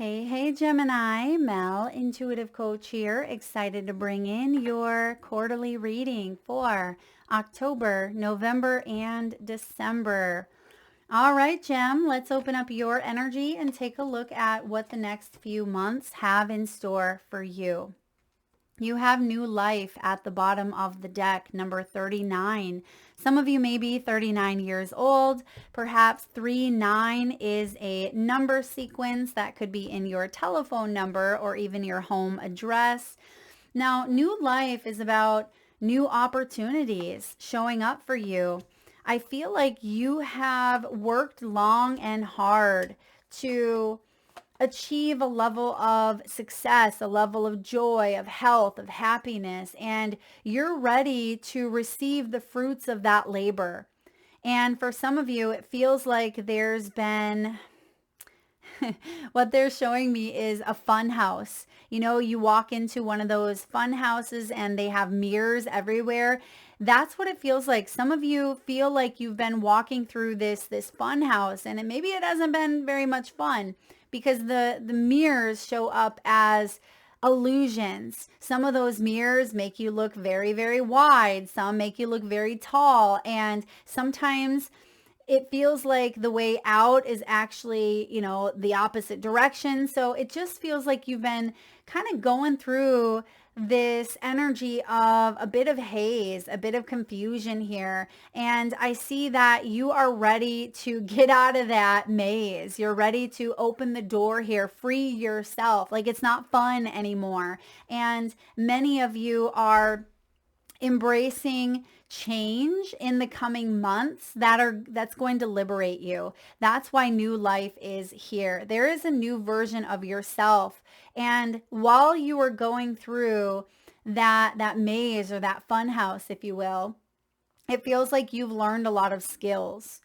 Hey, Gemini, Mel, intuitive coach here, excited to bring in your quarterly reading for October, November, and December. All right, Gem, let's open up your energy and take a look at what the next few months have in store for you. You have new life at the bottom of the deck, number 39. Some of you may be 39 years old. Perhaps 39 is a number sequence that could be in your telephone number or even your home address. Now, new life is about new opportunities showing up for you. I feel like you have worked long and hard to achieve a level of success, a level of joy, of health, of happiness, and you're ready to receive the fruits of that labor. And for some of you, it feels like there's been what they're showing me is a fun house. You know, you walk into one of those fun houses and they have mirrors everywhere. That's what it feels like. Some of you feel like you've been walking through this fun house and maybe it hasn't been very much fun because the mirrors show up as illusions. Some of those mirrors make you look very, very wide. Some make you look very tall. And sometimes it feels like the way out is actually, the opposite direction. So it just feels like you've been kind of going through this energy of a bit of haze, a bit of confusion here. And I see that you are ready to get out of that maze. You're ready to open the door here, free yourself. Like it's not fun anymore. And many of you are embracing change in the coming months that's going to liberate you. That's why new life is here. There is a new version of yourself. And while you are going through that maze or that fun house, if you will, it feels like you've learned a lot of skills.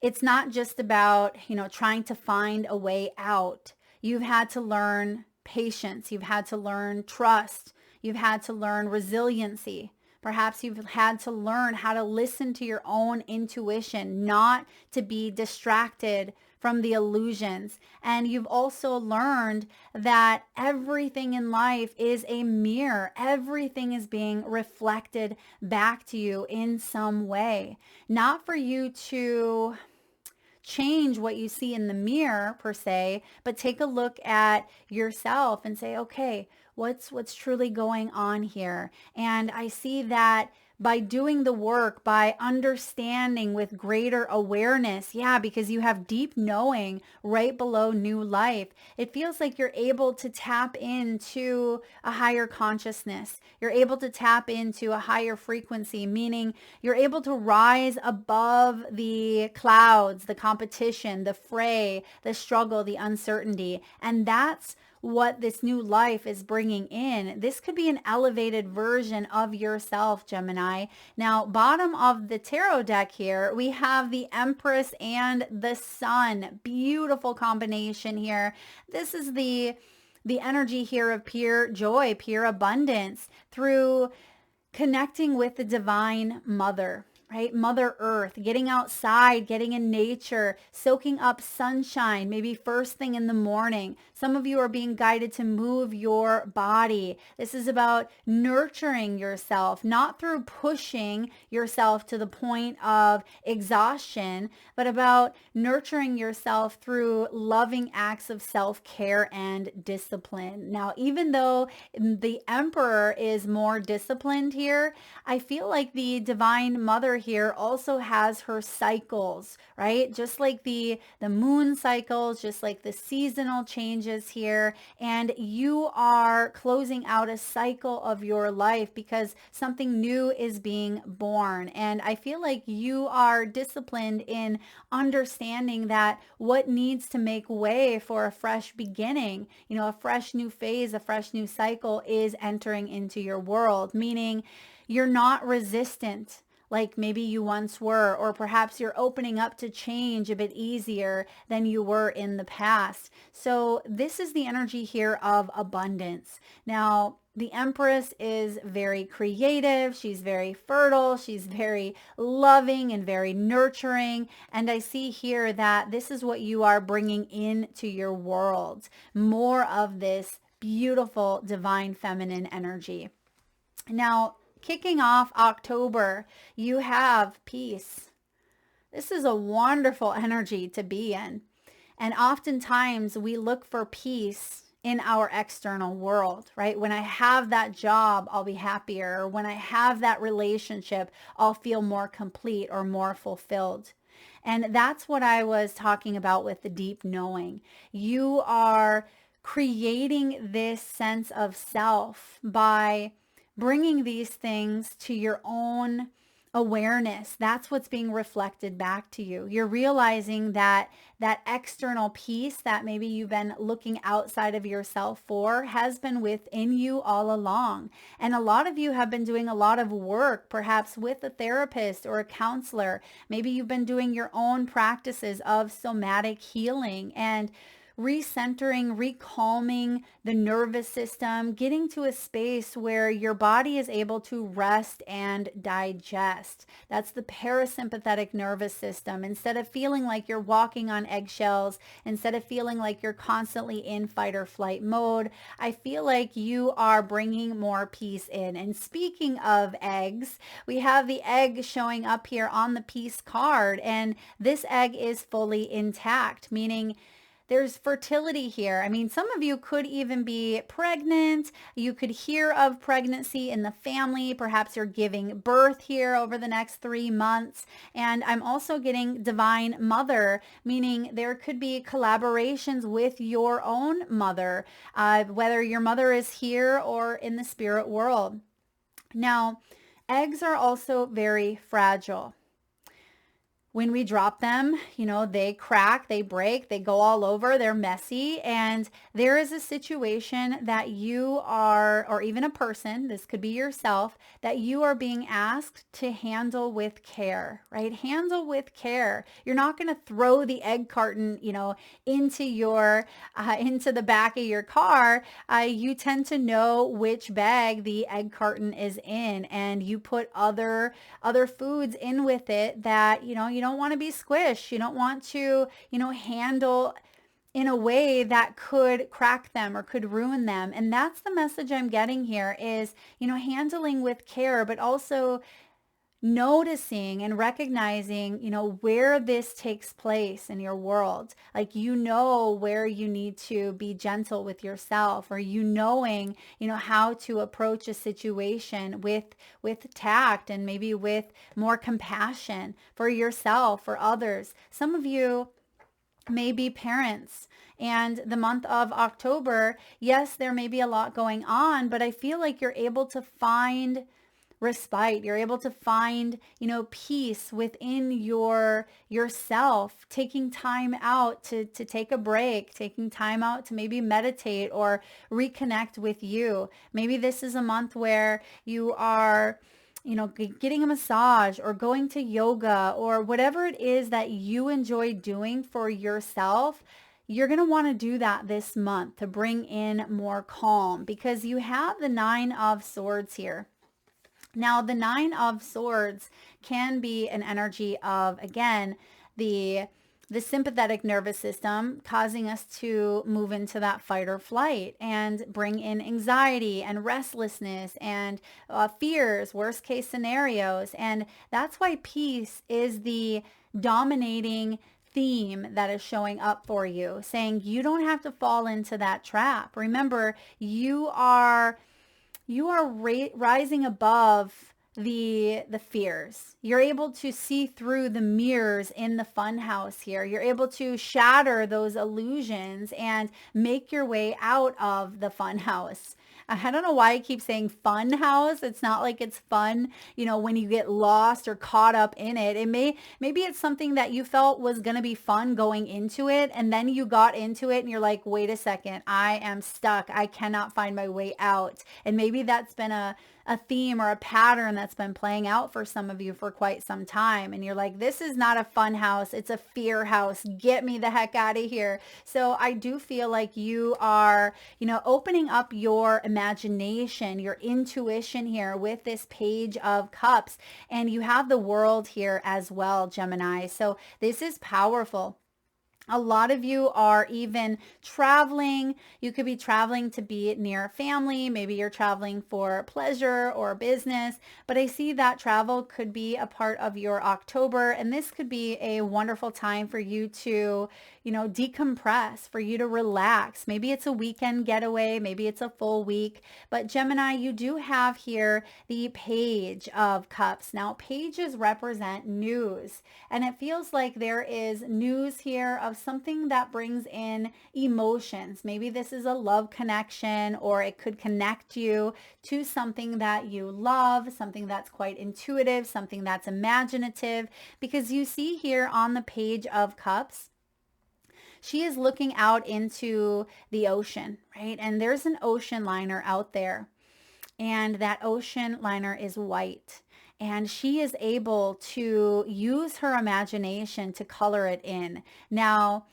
It's not just about, trying to find a way out. You've had to learn patience. You've had to learn trust. You've had to learn resiliency. Perhaps you've had to learn how to listen to your own intuition, not to be distracted from the illusions. And you've also learned that everything in life is a mirror. Everything is being reflected back to you in some way. Not for you to change what you see in the mirror per se, but take a look at yourself and say, okay, what's truly going on here? And I see that by doing the work, by understanding with greater awareness, because you have deep knowing right below new life, it feels like you're able to tap into a higher consciousness. You're able to tap into a higher frequency, meaning you're able to rise above the clouds, the competition, the fray, the struggle, the uncertainty. And that's what this new life is bringing in. This could be an elevated version of yourself, Gemini. Now, bottom of the tarot deck here, we have the Empress and the Sun. Beautiful combination here. This is the energy here of pure joy, pure abundance through connecting with the Divine Mother. Right? Mother Earth, getting outside, getting in nature, soaking up sunshine, maybe first thing in the morning. Some of you are being guided to move your body. This is about nurturing yourself, not through pushing yourself to the point of exhaustion, but about nurturing yourself through loving acts of self-care and discipline. Now, even though the Emperor is more disciplined here, I feel like the Divine Mother here also has her cycles, right? Just like the moon cycles, just like the seasonal changes here. And you are closing out a cycle of your life because something new is being born. And I feel like you are disciplined in understanding that what needs to make way for a fresh beginning, a fresh new phase, a fresh new cycle is entering into your world, meaning you're not resistant like maybe you once were, or perhaps you're opening up to change a bit easier than you were in the past. So this is the energy here of abundance. Now, The Empress is very creative. She's very fertile. She's very loving and very nurturing. And I see here that this is what you are bringing into your world. More of this beautiful divine feminine energy. Now, kicking off October, you have peace. This is a wonderful energy to be in. And oftentimes we look for peace in our external world, right? When I have that job, I'll be happier. Or when I have that relationship, I'll feel more complete or more fulfilled. And that's what I was talking about with the deep knowing. You are creating this sense of self by bringing these things to your own awareness. That's what's being reflected back to you. You're realizing that that external piece that maybe you've been looking outside of yourself for has been within you all along. And a lot of you have been doing a lot of work, perhaps with a therapist or a counselor. Maybe you've been doing your own practices of somatic healing and recentering, recalming the nervous system, getting to a space where your body is able to rest and digest. That's the parasympathetic nervous system. Instead of feeling like you're walking on eggshells, instead of feeling like you're constantly in fight or flight mode, I feel like you are bringing more peace in. And speaking of eggs, we have the egg showing up here on the peace card, and this egg is fully intact, meaning there's fertility here. I mean, some of you could even be pregnant. You could hear of pregnancy in the family. Perhaps you're giving birth here over the next 3 months. And I'm also getting divine mother, meaning there could be collaborations with your own mother, whether your mother is here or in the spirit world. Now, eggs are also very fragile. When we drop them, they crack, they break, they go all over, they're messy. And there is a situation that you are, or even a person, this could be yourself, that you are being asked to handle with care, right? Handle with care. You're not going to throw the egg carton, into into the back of your car. You tend to know which bag the egg carton is in, and you put other foods in with it that, you don't want to be squished. You don't want to, handle in a way that could crack them or could ruin them. And that's the message I'm getting here is, handling with care, but also noticing and recognizing, where this takes place in your world. Like, where you need to be gentle with yourself, or knowing, how to approach a situation with tact and maybe with more compassion for yourself, for others. Some of you may be parents, and the month of October, yes, there may be a lot going on, but I feel like you're able to find respite. You're able to find, peace within yourself, taking time out to take a break, taking time out to maybe meditate or reconnect with you. Maybe this is a month where you are, getting a massage or going to yoga or whatever it is that you enjoy doing for yourself. You're going to want to do that this month to bring in more calm, because you have the 9 of Swords here. Now, the 9 of Swords can be an energy of, again, the sympathetic nervous system causing us to move into that fight or flight and bring in anxiety and restlessness and fears, worst case scenarios. And that's why peace is the dominating theme that is showing up for you, saying you don't have to fall into that trap. Remember, you are rising above the fears. You're able to see through the mirrors in the fun house here. You're able to shatter those illusions and make your way out of the fun house. I don't know why I keep saying fun house. It's not like it's fun, when you get lost or caught up in it. Maybe it's something that you felt was going to be fun going into it, and then you got into it and you're like, wait a second, I am stuck. I cannot find my way out. And maybe that's been a a theme or a pattern that's been playing out for some of you for quite some time. And you're like, this is not a fun house. It's a fear house. Get me the heck out of here. So I do feel like you are, opening up your imagination, your intuition here with this Page of Cups. And you have the World here as well, Gemini. So this is powerful. A lot of you are even traveling. You could be traveling to be near family. Maybe you're traveling for pleasure or business, but I see that travel could be a part of your October. And this could be a wonderful time for you to, decompress, for you to relax. Maybe it's a weekend getaway. Maybe it's a full week. But Gemini, you do have here the Page of Cups. Now, pages represent news, and it feels like there is news here of something that brings in emotions. Maybe this is a love connection, or it could connect you to something that you love, something that's quite intuitive, something that's imaginative, because you see here on the Page of Cups, she is looking out into the ocean, right? And there's an ocean liner out there, and that ocean liner is white. And she is able to use her imagination to color it in. Now,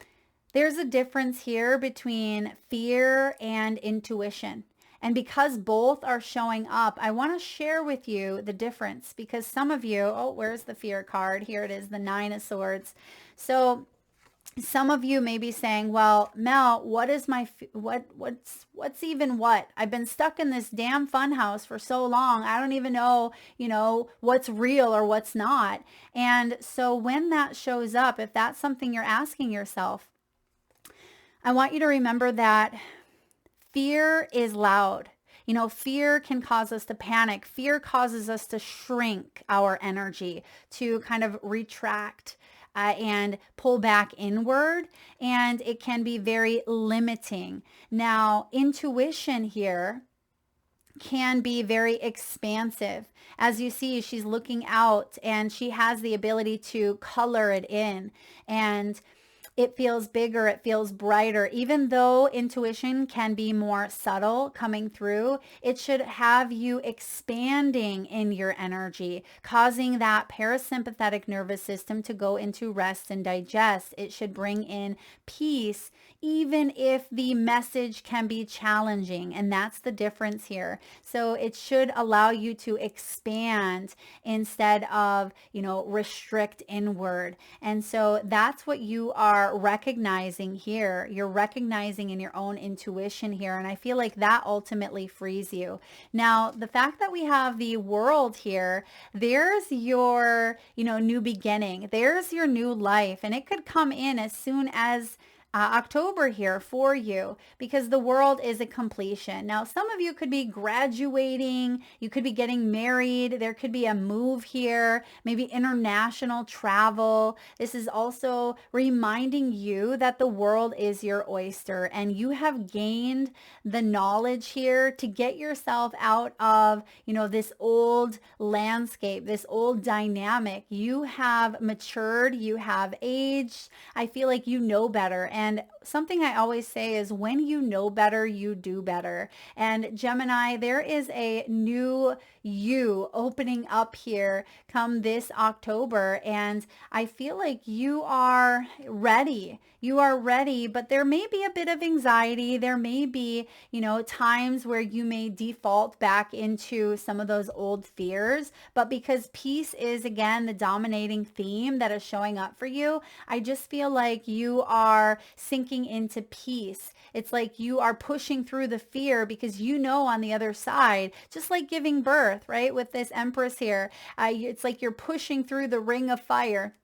there's a difference here between fear and intuition. And because both are showing up, I want to share with you the difference, because some of you, oh, where's the fear card? Here it is, the Nine of Swords. So some of you may be saying, well, Mel, what is my, what's even what? I've been stuck in this damn fun house for so long. I don't even know, what's real or what's not. And so when that shows up, if that's something you're asking yourself, I want you to remember that fear is loud. Fear can cause us to panic. Fear causes us to shrink our energy, to kind of retract and pull back inward, and it can be very limiting. Now, intuition here can be very expansive. As you see, she's looking out and she has the ability to color it in, and it feels bigger, it feels brighter. Even though intuition can be more subtle coming through, it should have you expanding in your energy, causing that parasympathetic nervous system to go into rest and digest. It should bring in peace, even if the message can be challenging. And that's the difference here. So it should allow you to expand instead of, restrict inward. And so that's what you are recognizing here. You're recognizing in your own intuition here. And I feel like that ultimately frees you. Now, the fact that we have the World here, there's your, new beginning. There's your new life. And it could come in as soon as October here for you, because the World is a completion. Now, some of you could be graduating, you could be getting married, there could be a move here, maybe international travel. This is also reminding you that the world is your oyster, and you have gained the knowledge here to get yourself out of, this old landscape, this old dynamic. You have matured, you have aged. I feel like you know better. And something I always say is, when you know better, you do better. And Gemini, there is a new you opening up here come this October. And I feel like you are ready. You are ready, but there may be a bit of anxiety. There may be, times where you may default back into some of those old fears. But because peace is, again, the dominating theme that is showing up for you, I just feel like you are sinking into peace. It's like you are pushing through the fear, because on the other side, just like giving birth, right? With this Empress here, it's like you're pushing through the ring of fire,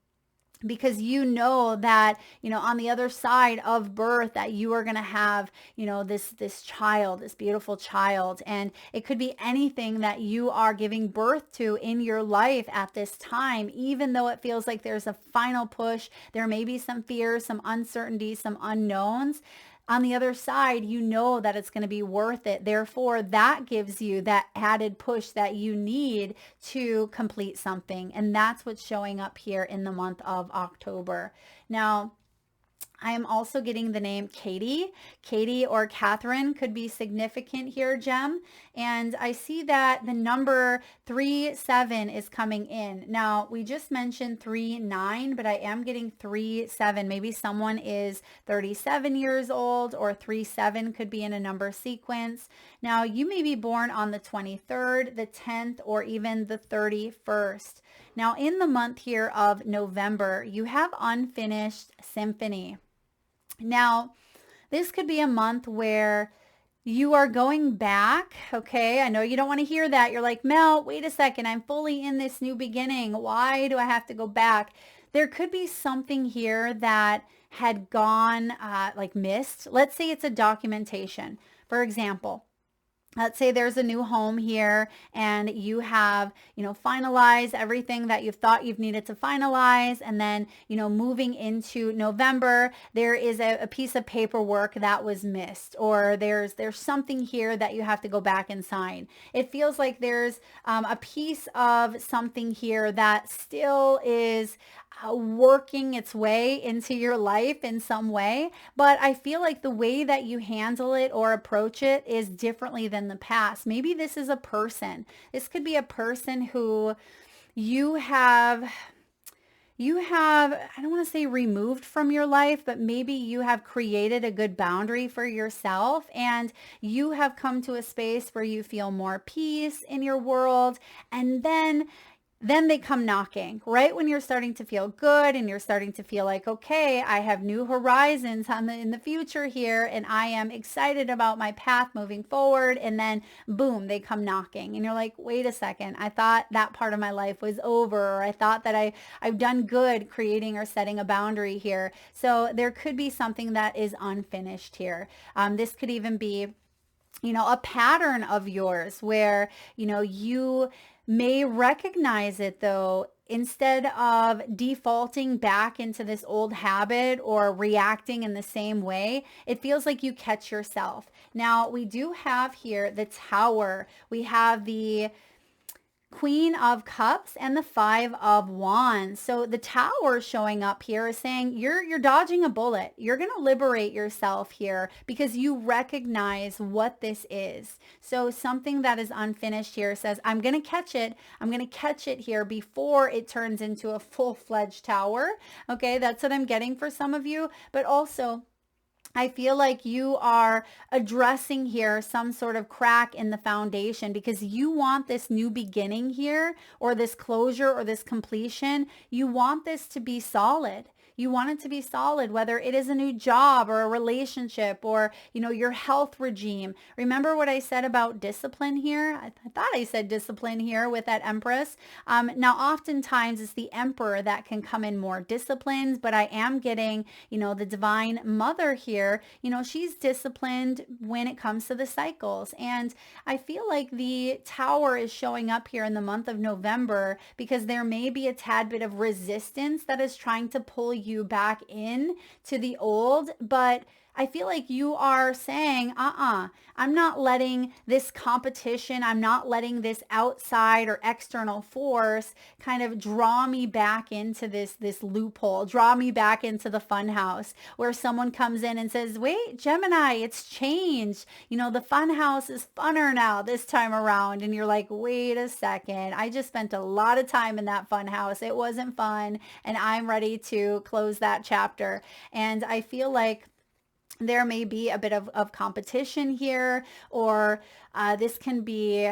because that, on the other side of birth, that you are going to have, this child, this beautiful child. And it could be anything that you are giving birth to in your life at this time. Even though it feels like there's a final push, there may be some fears, some uncertainty, some unknowns. On the other side, that it's going to be worth it. Therefore, that gives you that added push that you need to complete something. And that's what's showing up here in the month of October. Now, I am also getting the name Katie. Katie or Catherine could be significant here, Gem. And I see that the number 37 is coming in. Now, we just mentioned 39, but I am getting 37. Maybe someone is 37 years old, or 37 could be in a number sequence. Now, you may be born on the 23rd, the 10th, or even the 31st. Now, in the month here of November, you have unfinished symphony. Now, this could be a month where you are going back, okay? I know you don't want to hear that. You're like, Mel, wait a second. I'm fully in this new beginning. Why do I have to go back? There could be something here that had gone like missed. Let's say it's a documentation. For example, let's say there's a new home here and you have, finalized everything that you've thought you've needed to finalize. And then, moving into November, there is a piece of paperwork that was missed, or there's something here that you have to go back and sign. It feels like there's a piece of something here that still is working its way into your life in some way, but I feel like the way that you handle it or approach it is differently than the past. Maybe this is a person. This could be a person who you have, I don't want to say removed from your life, but maybe you have created a good boundary for yourself and you have come to a space where you feel more peace in your world. And then they come knocking right when you're starting to feel good and you're starting to feel like, okay, I have new horizons in the future here and I am excited about my path moving forward. And then boom, they come knocking and you're like, wait a second, I thought that part of my life was over, or I thought that I've done good creating or setting a boundary here. So there could be something that is unfinished here. This could even be, a pattern of yours where, you may recognize it though, instead of defaulting back into this old habit or reacting in the same way, it feels like you catch yourself. Now, we do have here the Tower. We have the Queen of Cups and the Five of Wands. So the Tower showing up here is saying you're dodging a bullet. You're going to liberate yourself here because you recognize what this is. So something that is unfinished here says, I'm going to catch it. I'm going to catch it here before it turns into a full-fledged tower. Okay, that's what I'm getting for some of you. But also, I feel like you are addressing here some sort of crack in the foundation because you want this new beginning here, or this closure or this completion. You want this to be solid. You want it to be solid, whether it is a new job or a relationship or, your health regime. Remember what I said about discipline here? I thought I said discipline here with that Empress. Now, oftentimes it's the Emperor that can come in more disciplined, but I am getting, the Divine Mother here. She's disciplined when it comes to the cycles. And I feel like the Tower is showing up here in the month of November because there may be a tad bit of resistance that is trying to pull you back in to the old, but I feel like you are saying, I'm not letting this competition, I'm not letting this outside or external force kind of draw me back into this loophole, draw me back into the fun house where someone comes in and says, wait, Gemini, it's changed. The fun house is funner now this time around. And you're like, wait a second, I just spent a lot of time in that fun house. It wasn't fun. And I'm ready to close that chapter. And I feel like there may be a bit of competition here, or this can be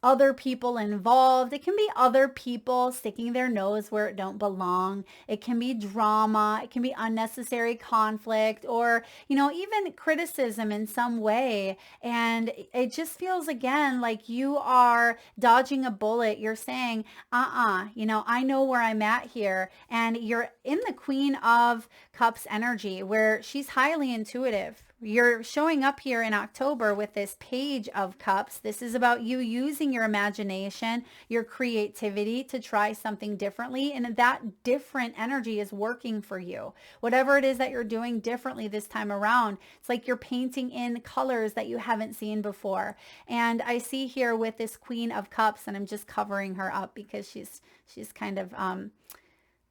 other people involved. It can be other people sticking their nose where it don't belong. It can be drama. It can be unnecessary conflict, or, even criticism in some way. And it just feels again like you are dodging a bullet. You're saying, I know where I'm at here. And you're in the Queen of Cups energy where she's highly intuitive. You're showing up here in October with this Page of Cups. This is about you using your imagination, your creativity to try something differently. And that different energy is working for you. Whatever it is that you're doing differently this time around, it's like you're painting in colors that you haven't seen before. And I see here with this Queen of Cups, and I'm just covering her up because she's kind of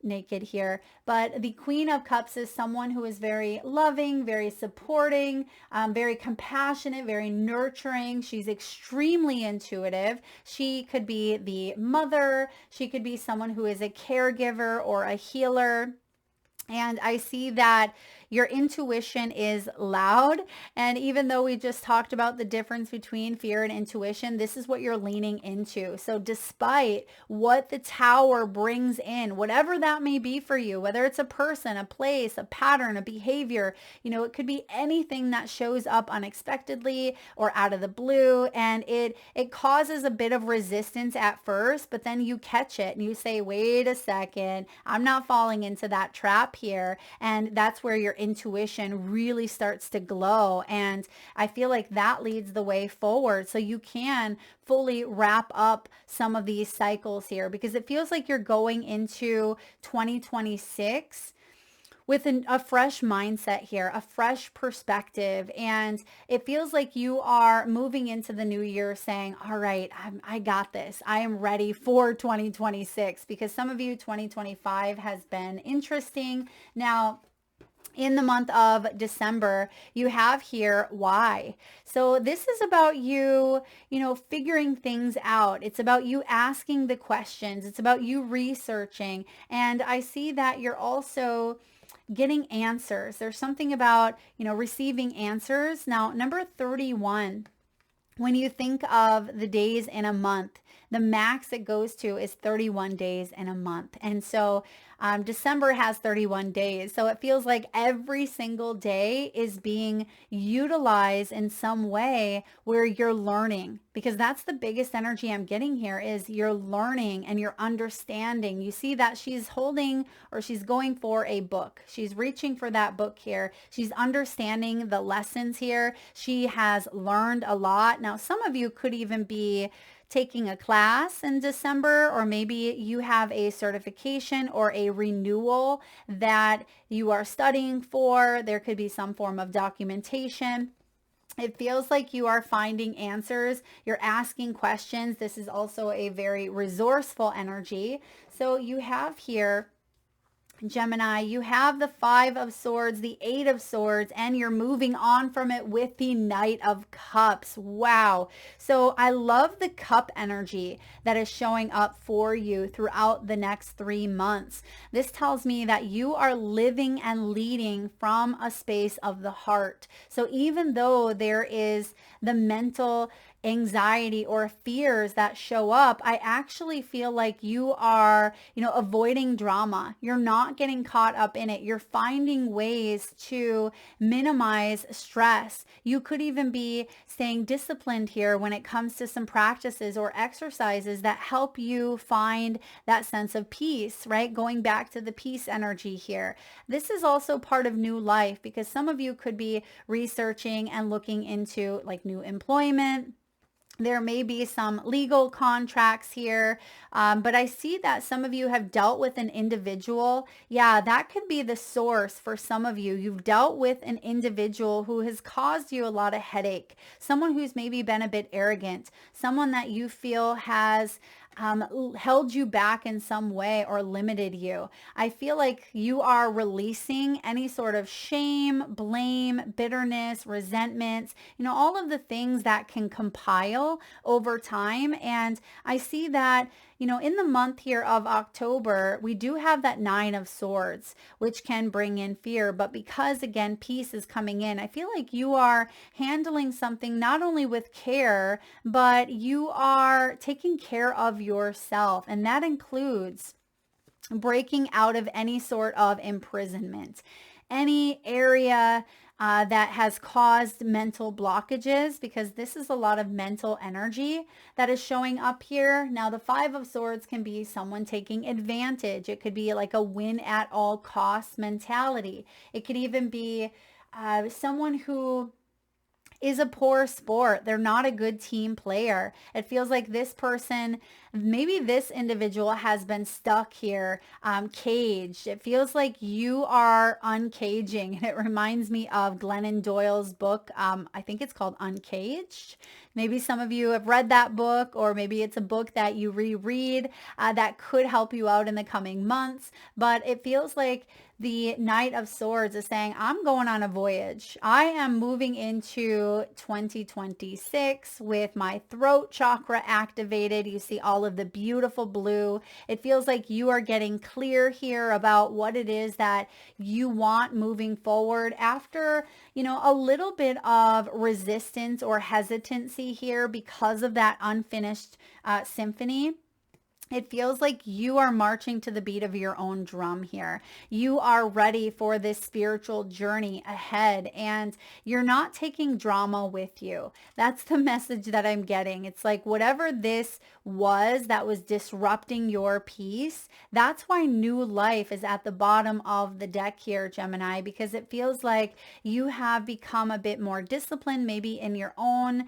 naked here, but the Queen of Cups is someone who is very loving, very supporting, very compassionate, very nurturing. She's extremely intuitive. She could be the mother. She could be someone who is a caregiver or a healer. And I see that your intuition is loud. And even though we just talked about the difference between fear and intuition, this is what you're leaning into. So despite what the tower brings in, whatever that may be for you, whether it's a person, a place, a pattern, a behavior, it could be anything that shows up unexpectedly or out of the blue. And it causes a bit of resistance at first, but then you catch it and you say, wait a second, I'm not falling into that trap here. And that's where your intuition really starts to glow. And I feel like that leads the way forward. So you can fully wrap up some of these cycles here, because it feels like you're going into 2026 with a fresh mindset here, a fresh perspective. And it feels like you are moving into the new year saying, all right, I got this. I am ready for 2026, because some of you, 2025 has been interesting. Now, in the month of December, you have here why. So this is about you, figuring things out. It's about you asking the questions. It's about you researching. And I see that you're also getting answers. There's something about, receiving answers. Now, number 31, when you think of the days in a month, the max it goes to is 31 days in a month. And so December has 31 days. So it feels like every single day is being utilized in some way where you're learning, because that's the biggest energy I'm getting here is you're learning and you're understanding. You see that she's holding, or she's going for a book. She's reaching for that book here. She's understanding the lessons here. She has learned a lot. Now, some of you could even be taking a class in December, or maybe you have a certification or a renewal that you are studying for. There could be some form of documentation. It feels like you are finding answers. You're asking questions. This is also a very resourceful energy. So you have here, Gemini, you have the 5 of Swords, the 8 of Swords, and you're moving on from it with the Knight of Cups. Wow. So I love the cup energy that is showing up for you throughout the next 3 months. This tells me that you are living and leading from a space of the heart. So even though there is the mental anxiety or fears that show up, I actually feel like you are, avoiding drama. You're not getting caught up in it. You're finding ways to minimize stress. You could even be staying disciplined here when it comes to some practices or exercises that help you find that sense of peace, right? Going back to the peace energy here. This is also part of new life, because some of you could be researching and looking into like new employment. There may be some legal contracts here, but I see that some of you have dealt with an individual. Yeah, that could be the source for some of you. You've dealt with an individual who has caused you a lot of headache, someone who's maybe been a bit arrogant, someone that you feel has held you back in some way or limited you. I feel like you are releasing any sort of shame, blame, bitterness, resentments, all of the things that can compile over time. And I see that, in the month here of October, we do have that 9 of Swords, which can bring in fear. But because, again, peace is coming in, I feel like you are handling something not only with care, but you are taking care of yourself. And that includes breaking out of any sort of imprisonment, any area that has caused mental blockages, because this is a lot of mental energy that is showing up here. Now, the 5 of Swords can be someone taking advantage. It could be like a win at all costs mentality. It could even be someone who is a poor sport. They're not a good team player. It feels like this person, maybe this individual has been stuck here, caged. It feels like you are uncaging. And it reminds me of Glennon Doyle's book. I think it's called Uncaged. Maybe some of you have read that book, or maybe it's a book that you reread that could help you out in the coming months. But it feels like the Knight of Swords is saying, I'm going on a voyage. I am moving into 2026 with my throat chakra activated. You see all of the beautiful blue. It feels like you are getting clear here about what it is that you want moving forward after, a little bit of resistance or hesitancy here because of that unfinished symphony. It feels like you are marching to the beat of your own drum here. You are ready for this spiritual journey ahead, and you're not taking drama with you. That's the message that I'm getting. It's like whatever this was that was disrupting your peace, that's why new life is at the bottom of the deck here, Gemini, because it feels like you have become a bit more disciplined, maybe in your own,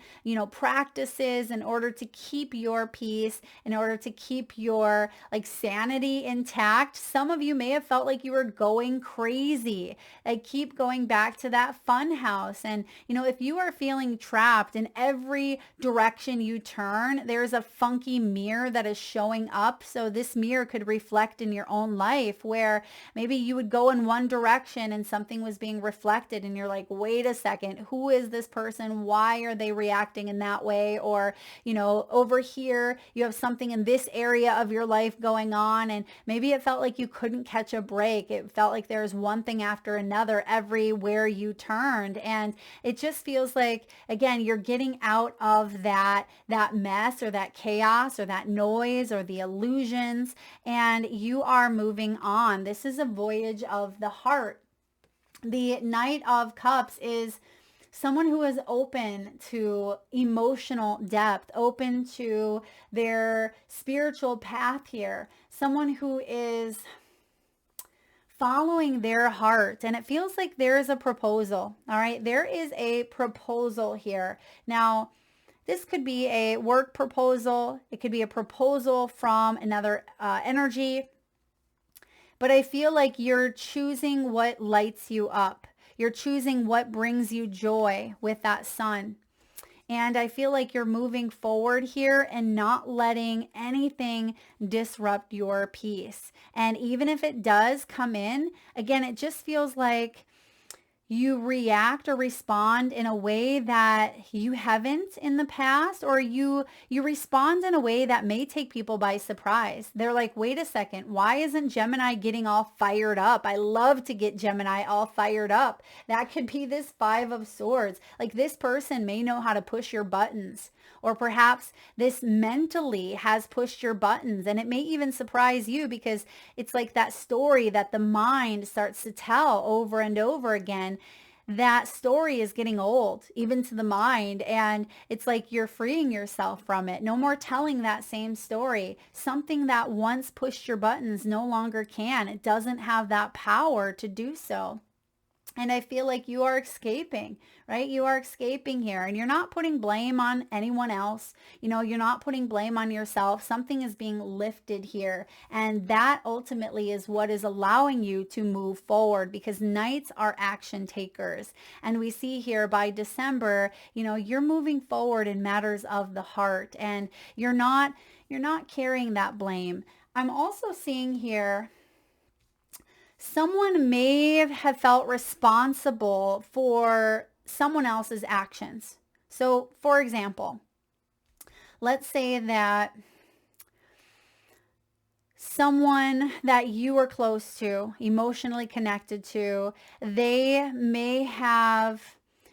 practices in order to keep your peace, in order to keep your sanity intact. Some of you may have felt like you were going crazy. I keep going back to that fun house. And, if you are feeling trapped in every direction you turn, there's a funky mirror that is showing up. So this mirror could reflect in your own life where maybe you would go in one direction and something was being reflected and you're like, wait a second, who is this person? Why are they reacting in that way? Or, over here, you have something in this area of your life going on, and maybe it felt like you couldn't catch a break. It felt like there's one thing after another everywhere you turned, and it just feels like, again, you're getting out of that mess or that chaos or that noise or the illusions, and you are moving on. This is a voyage of the heart. The Knight of Cups is someone who is open to emotional depth, open to their spiritual path here, someone who is following their heart. And it feels like there is a proposal. All right. There is a proposal here. Now, this could be a work proposal. It could be a proposal from another energy. But I feel like you're choosing what lights you up. You're choosing what brings you joy with that sun. And I feel like you're moving forward here and not letting anything disrupt your peace. And even if it does come in, again, it just feels like you react or respond in a way that you haven't in the past, or you respond in a way that may take people by surprise. They're like, wait a second, why isn't Gemini getting all fired up? I love to get Gemini all fired up. That could be this Five of Swords. Like, this person may know how to push your buttons, or perhaps this mentally has pushed your buttons, and it may even surprise you because it's like that story that the mind starts to tell over and over again. That story is getting old, even to the mind, and it's like you're freeing yourself from it. No more telling that same story. Something that once pushed your buttons no longer can. It doesn't have that power to do so. And I feel like you are escaping, right? You are escaping here, and you're not putting blame on anyone else. You're not putting blame on yourself. Something is being lifted here. And that ultimately is what is allowing you to move forward, because knights are action takers. And we see here by December, you're moving forward in matters of the heart, and you're not carrying that blame. I'm also seeing here someone may have felt responsible for someone else's actions. So, for example, let's say that someone that you were close to, emotionally connected to,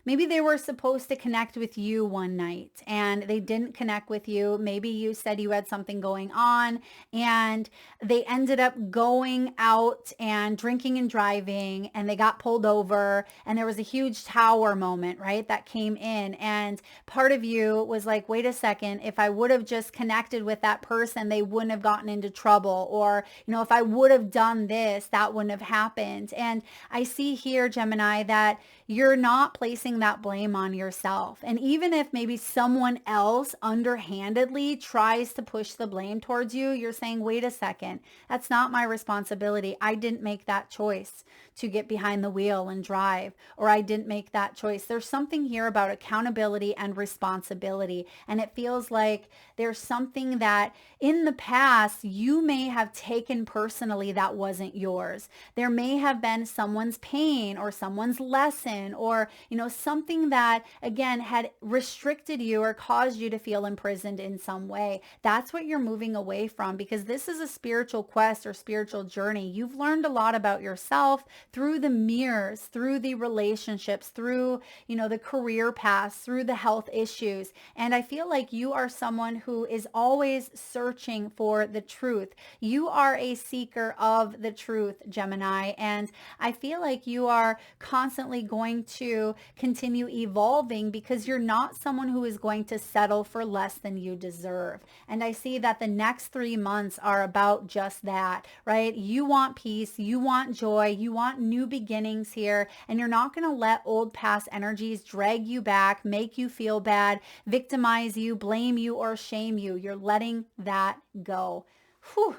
maybe they were supposed to connect with you one night and they didn't connect with you. Maybe you said you had something going on and they ended up going out and drinking and driving, and they got pulled over, and there was a huge tower moment, right, that came in. And part of you was like, wait a second, if I would have just connected with that person, they wouldn't have gotten into trouble. Or, if I would have done this, that wouldn't have happened. And I see here, Gemini, that you're not placing that blame on yourself. And even if maybe someone else underhandedly tries to push the blame towards you, you're saying, wait a second, that's not my responsibility. I didn't make that choice to get behind the wheel and drive, or I didn't make that choice. There's something here about accountability and responsibility. And it feels like there's something that in the past you may have taken personally that wasn't yours. There may have been someone's pain or someone's lesson, or, something that again had restricted you or caused you to feel imprisoned in some way. That's what you're moving away from, because this is a spiritual quest or spiritual journey. You've learned a lot about yourself through the mirrors, through the relationships, through, the career paths, through the health issues. And I feel like you are someone who is always searching for the truth. You are a seeker of the truth, Gemini. And I feel like you are constantly going to continue evolving, because you're not someone who is going to settle for less than you deserve. And I see that the next 3 months are about just that, right? You want peace, you want joy, you want new beginnings here, and you're not going to let old past energies drag you back, make you feel bad, victimize you, blame you, or shame you. You're letting that go. Whew,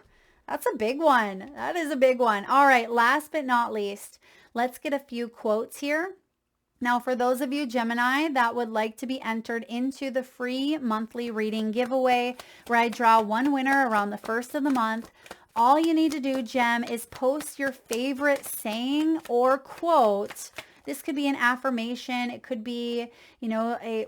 that's a big one. That is a big one. All right, last but not least, let's get a few quotes here. Now, for those of you, Gemini, that would like to be entered into the free monthly reading giveaway, where I draw one winner around the first of the month, all you need to do, Gem, is post your favorite saying or quote. This could be an affirmation. It could be,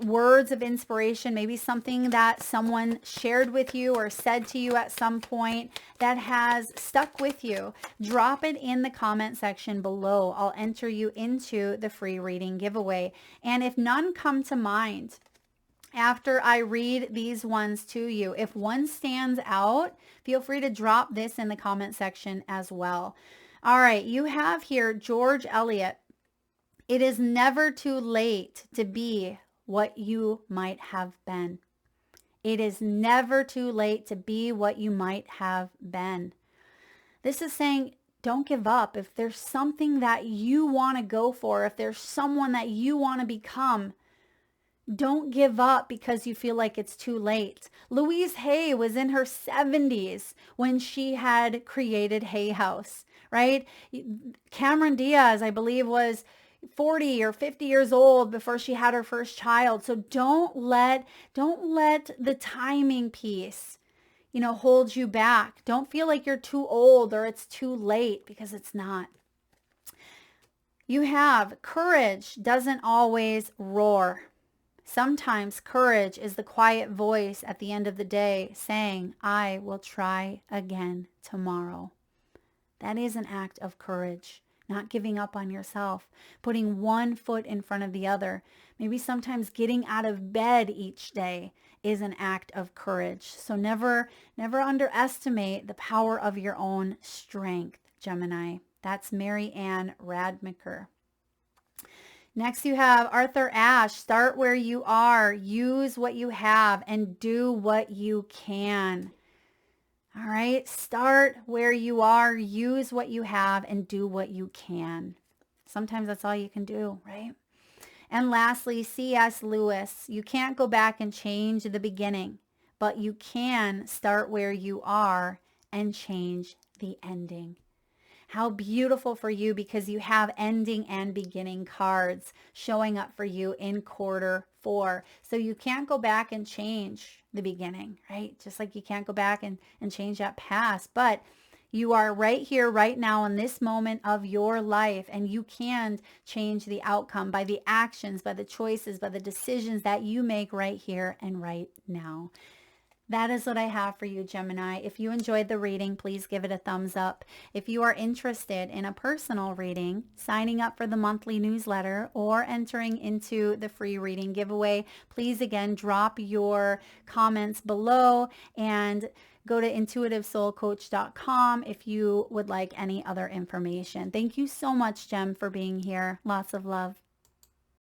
words of inspiration, maybe something that someone shared with you or said to you at some point that has stuck with you. Drop it in the comment section below. I'll enter you into the free reading giveaway. And if none come to mind after I read these ones to you, if one stands out, feel free to drop this in the comment section as well. All right, you have here George Eliot. It is never too late to be what you might have been. It is never too late to be what you might have been. This is saying, don't give up. If there's something that you want to go for, if there's someone that you want to become, don't give up because you feel like it's too late. Louise Hay was in her 70s when she had created Hay House, right? Cameron Diaz, I believe, was 40 or 50 years old before she had her first child. So don't let the timing piece, hold you back. Don't feel like you're too old or it's too late, because it's not. You have courage doesn't always roar. Sometimes courage is the quiet voice at the end of the day saying, I will try again tomorrow. That is an act of courage, not giving up on yourself, putting one foot in front of the other. Maybe sometimes getting out of bed each day is an act of courage. So never underestimate the power of your own strength, Gemini. That's Mary Ann Radmacher. Next, you have Arthur Ashe. Start where you are, use what you have, and do what you can. All right, start where you are, use what you have, and do what you can. Sometimes that's all you can do, right? And lastly, C.S. Lewis. You can't go back and change the beginning, but you can start where you are and change the ending. How beautiful for you, because you have ending and beginning cards showing up for you in Q4. So you can't go back and change the beginning, right? Just like you can't go back and change that past, but you are right here, right now, in this moment of your life, and you can change the outcome by the actions, by the choices, by the decisions that you make right here and right now. That is what I have for you, Gemini. If you enjoyed the reading, please give it a thumbs up. If you are interested in a personal reading, signing up for the monthly newsletter, or entering into the free reading giveaway, please again drop your comments below and go to intuitivesoulcoach.com if you would like any other information. Thank you so much, Gem, for being here. Lots of love.